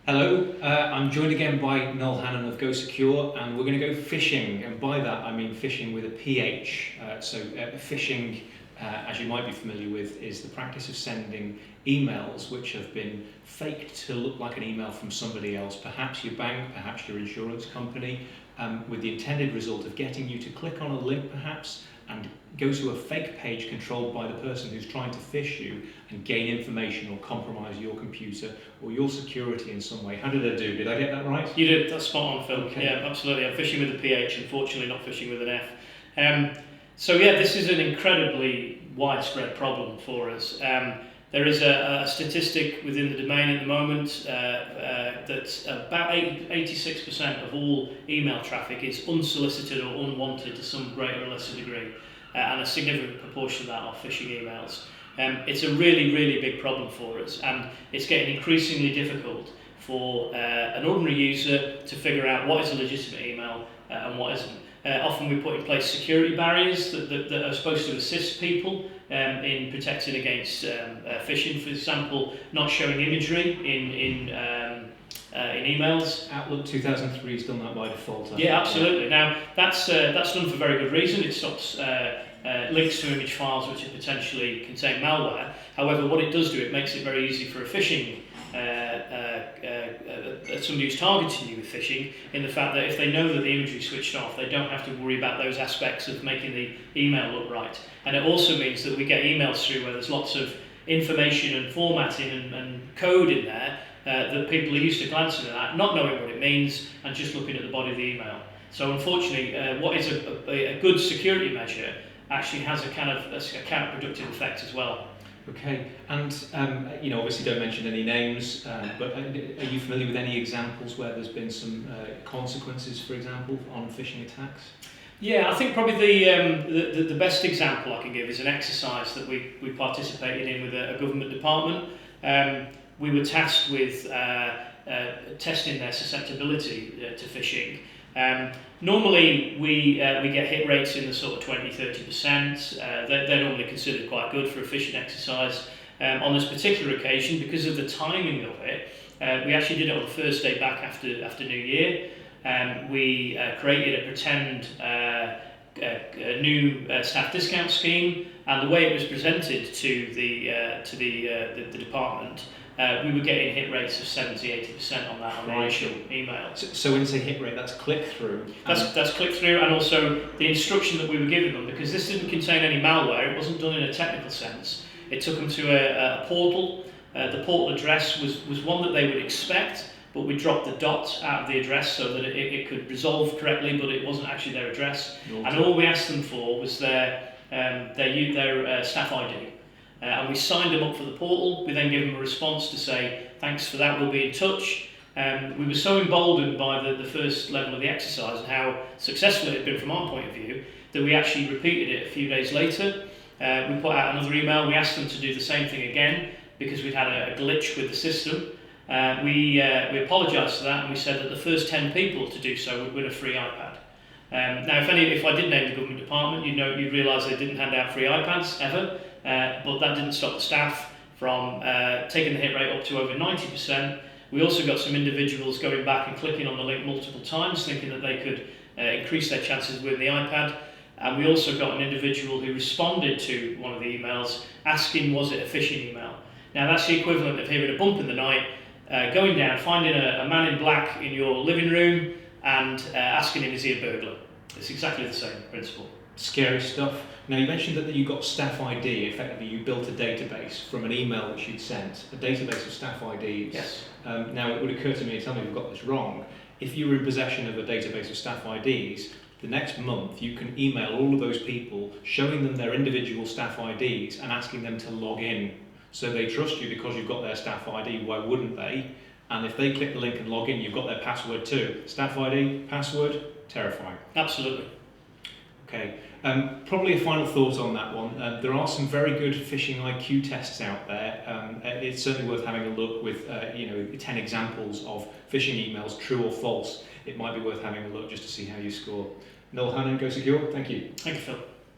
Hello, I'm joined again by Noel Hannon of Go Secure, and we're going to go phishing, and by that I mean phishing with a PH. Phishing, as you might be familiar with, is the practice of sending emails which have been faked to look like an email from somebody else, perhaps your bank, perhaps your insurance company, with the intended result of getting you to click on a link perhaps and go to a fake page controlled by the person who's trying to phish you and gain information or compromise your computer or your security in some way. How did I do? Did I get that right? You did, that's spot on, Phil. Okay. Yeah, absolutely. I'm phishing with a PH, unfortunately not phishing with an F. So yeah, this is an incredibly widespread problem for us. There is a statistic within the domain at the moment that about 86% of all email traffic is unsolicited or unwanted to some greater or lesser degree, and a significant proportion of that are phishing emails. It's a really, really big problem for us, and it's getting increasingly difficult for an ordinary user to figure out what is a legitimate email and what isn't. Often we put in place security barriers that are supposed to assist people in protecting against phishing. For example, not showing imagery in emails. Outlook 2003 has done that by default. Yeah, absolutely. Now that's done for very good reason. It stops links to image files which potentially contain malware. However, what it does do, it makes it very easy for a phishing somebody who's targeting you with phishing, in the fact that if they know that the imagery is switched off, they don't have to worry about those aspects of making the email look right. And it also means that we get emails through where there's lots of information and formatting and code in there that people are used to glancing at that, not knowing what it means, and just looking at the body of the email. So unfortunately, what is a good security measure actually has a kind of a counterproductive effect as well. Okay, and obviously don't mention any names, but are you familiar with any examples where there's been some consequences, for example, on phishing attacks? Yeah, I think probably the best example I can give is an exercise that we participated in with a government department. We were tasked with testing their susceptibility to phishing. Normally we get hit rates in the sort of 20-30%. They're normally considered quite good for a phishing exercise. On this particular occasion, because of the timing of it, we actually did it on the first day back after New Year. We created a pretend new staff discount scheme, and the way it was presented to the department, we were getting hit rates of 70-80% on that on the initial email. So when you say hit rate, that's click-through? That's click-through, and also the instruction that we were giving them, because this didn't contain any malware, it wasn't done in a technical sense. It took them to a portal. The portal address was one that they would expect, but we dropped the dot out of the address so that it could resolve correctly, but it wasn't actually their address. And all we asked them for was their staff ID. And we signed them up for the portal. We then gave them a response to say, thanks for that, we'll be in touch. We were so emboldened by the first level of the exercise and how successful it had been from our point of view, that we actually repeated it a few days later. We put out another email. We asked them to do the same thing again because we'd had a glitch with the system. We apologised for that, and we said that the first 10 people to do so would win a free iPad. Now, if I did name the government department, you'd realise they didn't hand out free iPads ever, but that didn't stop the staff from taking the hit rate up to over 90%. We also got some individuals going back and clicking on the link multiple times, thinking that they could increase their chances of winning the iPad. And we also got an individual who responded to one of the emails asking, was it a phishing email? Now, that's the equivalent of hearing a bump in the night, going down, finding a man in black in your living room and asking him, is he a burglar? It's exactly the same principle. Scary stuff. Now, you mentioned that you got staff ID. Effectively, you built a database from an email which you'd sent, a database of staff IDs. Yes. Now, it would occur to me, tell me if I've got this wrong, if you were in possession of a database of staff IDs, the next month you can email all of those people, showing them their individual staff IDs and asking them to log in. So they trust you because you've got their staff ID, why wouldn't they? And if they click the link and log in, you've got their password too. Staff ID, password, terrifying. Absolutely. Okay, probably a final thought on that one. There are some very good phishing IQ tests out there. It's certainly worth having a look with 10 examples of phishing emails, true or false. It might be worth having a look just to see how you score. Noel Hannon, Go Secure, thank you. Thank you, Phil.